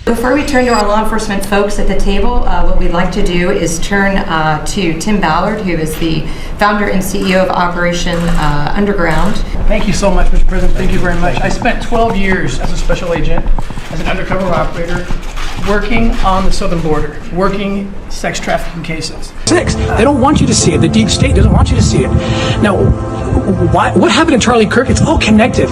Before we turn to our law enforcement folks at the table, what we'd like to do is turn to Tim Ballard, who is the founder and CEO of Operation Underground. Thank you so much, Mr. President. Thank you very much. I spent 12 years as a special agent, as an undercover operator, working on the southern border, working sex trafficking cases. They don't want you to see it. The deep state doesn't want you to see it. Now, what happened in Charlie Kirk? It's all connected.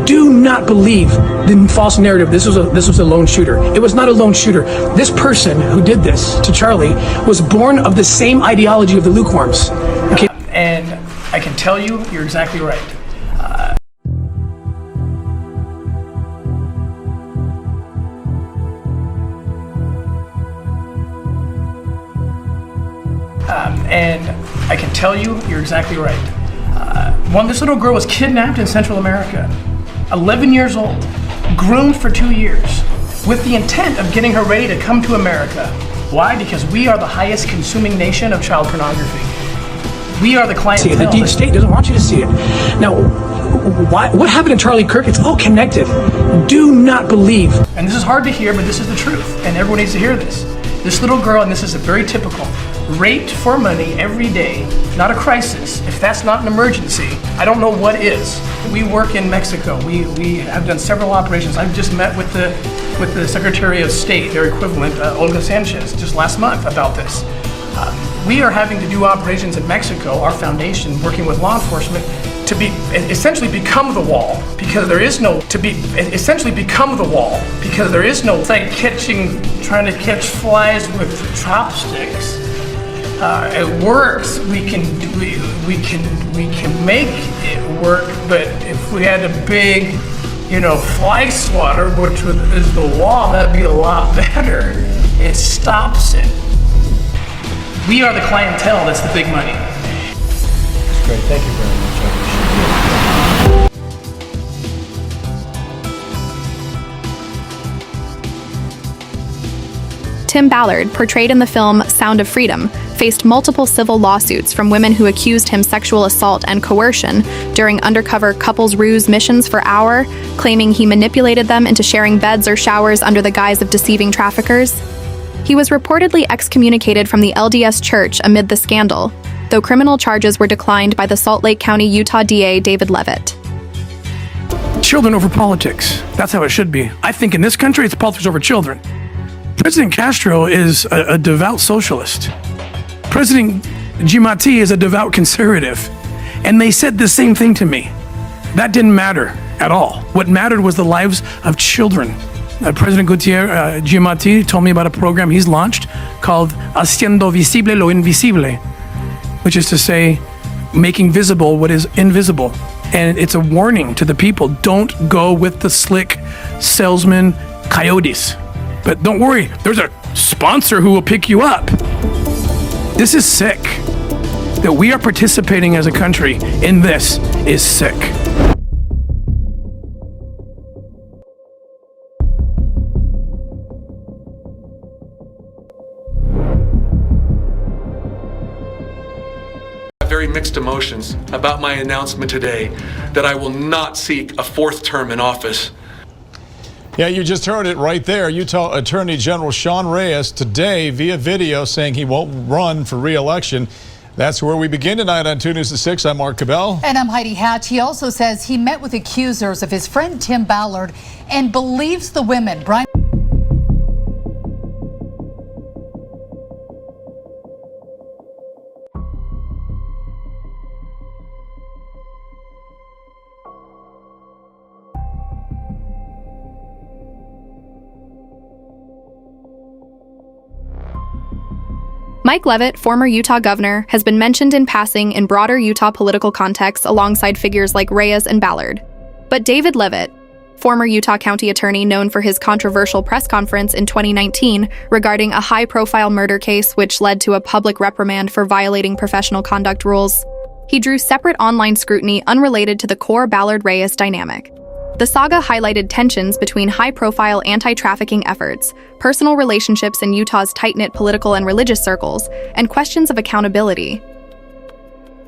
Do not believe the false narrative. This was a lone shooter. It was not a lone shooter. This person who did this to Charlie was born of the same ideology of the lukewarms. Okay. And I can tell you, you're exactly right. And I can tell you, you're exactly right. This little girl was kidnapped in Central America, 11 years old, groomed for 2 years, with the intent of getting her ready to come to America. Why? Because we are the highest consuming nation of child pornography. We are the clientele. The deep state doesn't want you to see it. Now, what happened in Charlie Kirk? It's all connected. Do not believe. And this is hard to hear, but this is the truth, and everyone needs to hear this. This little girl, and this is very typical, raped for money every day, not a crisis. If that's not an emergency, I don't know what is. We work in Mexico. We have done several operations. I've just met with the Secretary of State, their equivalent, Olga Sanchez, just last month about this. We are having to do operations in Mexico, our foundation, working with law enforcement, to be essentially become the wall, because there is no it's like trying to catch flies with chopsticks. It works. We can make it work, but if we had a big, fly swatter, which is the wall, that'd be a lot better. It stops it. We are the clientele. That's the big money. That's great. Thank you very much. Tim Ballard, portrayed in the film Sound of Freedom, faced multiple civil lawsuits from women who accused him sexual assault and coercion during undercover couples ruse missions for Hour, claiming he manipulated them into sharing beds or showers under the guise of deceiving traffickers. He was reportedly excommunicated from the LDS Church amid the scandal, though criminal charges were declined by the Salt Lake County, Utah DA David Levitt. Children over politics. That's how it should be. I think in this country, it's politics over children. President Castro is a devout socialist. President Giamatti is a devout conservative. And they said the same thing to me. That didn't matter at all. What mattered was the lives of children. President Giamatti told me about a program he's launched called Haciendo Visible lo Invisible, which is to say, making visible what is invisible. And it's a warning to the people, don't go with the slick salesman coyotes. But don't worry, there's a sponsor who will pick you up. This is sick. That we are participating as a country in this is sick. Very mixed emotions about my announcement today that I will not seek a fourth term in office. Yeah, you just heard it right there. Utah Attorney General Shawn Reyes today via video saying he won't run for re-election. That's where we begin tonight on 2 News at 6. I'm Mark Cabell. And I'm Heidi Hatch. He also says he met with accusers of his friend Tim Ballard and believes the women. Brian. Mike Leavitt, former Utah governor, has been mentioned in passing in broader Utah political contexts alongside figures like Reyes and Ballard. But David Leavitt, former Utah County attorney known for his controversial press conference in 2019 regarding a high-profile murder case which led to a public reprimand for violating professional conduct rules, he drew separate online scrutiny unrelated to the core Ballard-Reyes dynamic. The saga highlighted tensions between high-profile anti-trafficking efforts, personal relationships in Utah's tight-knit political and religious circles, and questions of accountability.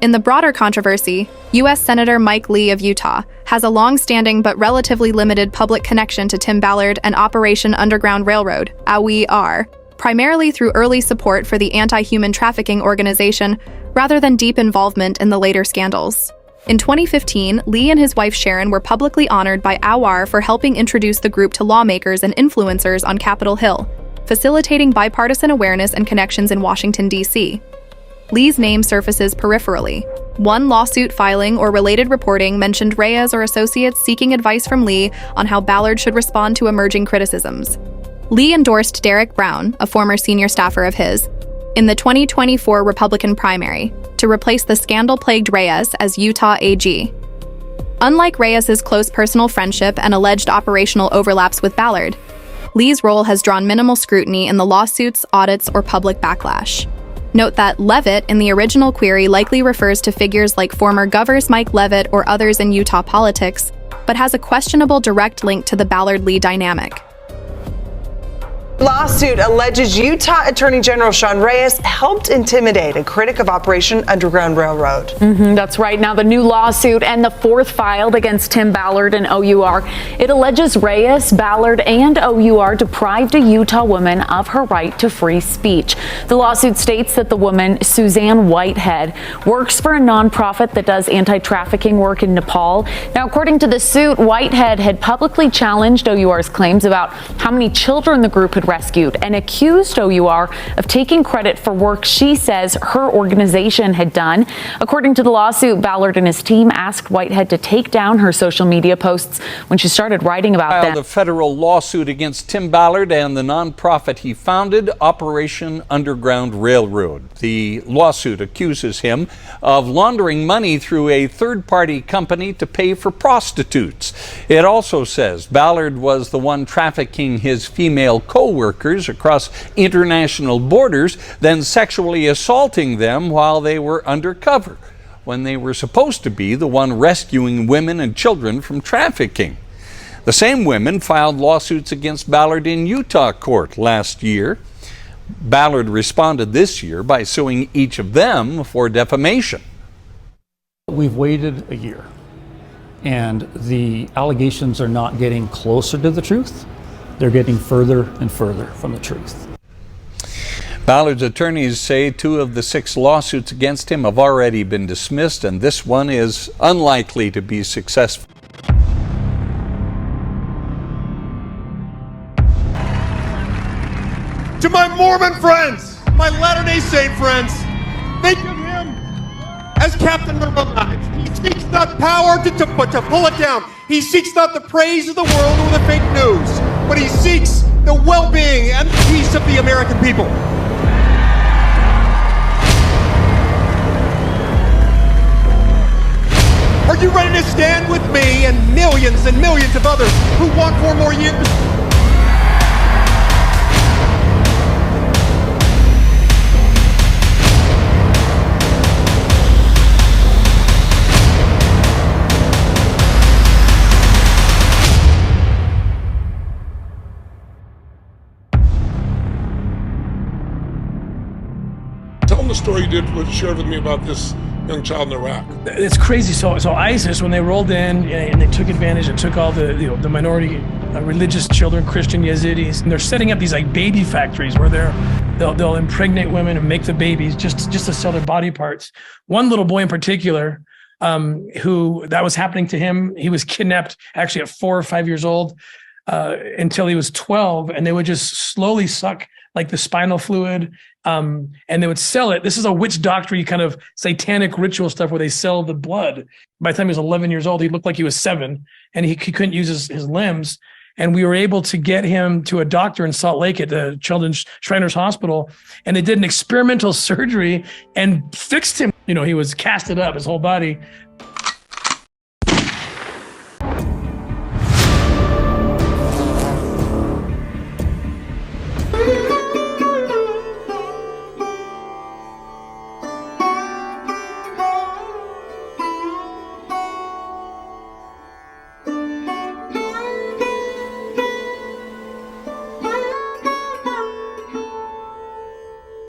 In the broader controversy, U.S. Senator Mike Lee of Utah has a long-standing but relatively limited public connection to Tim Ballard and Operation Underground Railroad, OUR, primarily through early support for the anti-human trafficking organization rather than deep involvement in the later scandals. In 2015, Lee and his wife Sharon were publicly honored by OUR for helping introduce the group to lawmakers and influencers on Capitol Hill, facilitating bipartisan awareness and connections in Washington, D.C. Lee's name surfaces peripherally. One lawsuit filing or related reporting mentioned Reyes or associates seeking advice from Lee on how Ballard should respond to emerging criticisms. Lee endorsed Derek Brown, a former senior staffer of his, in the 2024 Republican primary to replace the scandal-plagued Reyes as Utah AG. Unlike Reyes's close personal friendship and alleged operational overlaps with Ballard, Lee's role has drawn minimal scrutiny in the lawsuits, audits, or public backlash. Note that Levitt in the original query likely refers to figures like former Governor Mike Levitt or others in Utah politics, but has a questionable direct link to the Ballard-Lee dynamic. Lawsuit alleges Utah Attorney General Shawn Reyes helped intimidate a critic of Operation Underground Railroad. That's right. Now, the new lawsuit and the fourth filed against Tim Ballard and OUR. It alleges Reyes, Ballard, and OUR deprived a Utah woman of her right to free speech. The lawsuit states that the woman, Suzanne Whitehead, works for a nonprofit that does anti-trafficking work in Nepal. Now, according to the suit, Whitehead had publicly challenged OUR's claims about how many children the group had rescued and accused OUR of taking credit for work she says her organization had done. According to the lawsuit, Ballard and his team asked Whitehead to take down her social media posts when she started writing about them. Filed a federal lawsuit against Tim Ballard and the nonprofit he founded, Operation Underground Railroad. The lawsuit accuses him of laundering money through a third-party company to pay for prostitutes. It also says Ballard was the one trafficking his female co-workers across international borders, then sexually assaulting them while they were undercover, when they were supposed to be the one rescuing women and children from trafficking. The same women filed lawsuits against Ballard in Utah court last year. Ballard responded this year by suing each of them for defamation. We've waited a year, and the allegations are not getting closer to the truth. They're getting further and further from the truth. Ballard's attorneys say 2 of the 6 lawsuits against him have already been dismissed, and this one is unlikely to be successful. To my Mormon friends, my Latter-day Saint friends, think of him as captain of our lives. He seeks not power to pull it down. He seeks not the praise of the world or the fake news, but he seeks the well-being and peace of the American people. Are you ready to stand with me and millions of others who want 4 more years? Tell them the story you shared with me about this young child in Iraq. It's crazy. So ISIS, when they rolled in and they took advantage and took all the minority religious children, Christian Yazidis, and they're setting up these like baby factories where they'll impregnate women and make the babies just to sell their body parts. One little boy in particular, who that was happening to him, he was kidnapped actually at 4 or 5 years old until he was 12, and they would just slowly suck like the spinal fluid, and they would sell it. This is a witch doctor kind of satanic ritual stuff where they sell the blood. By the time he was 11 years old, he looked like he was 7, and he couldn't use his limbs. And we were able to get him to a doctor in Salt Lake at the Children's Shriners Hospital, and they did an experimental surgery and fixed him. He was casted up, his whole body,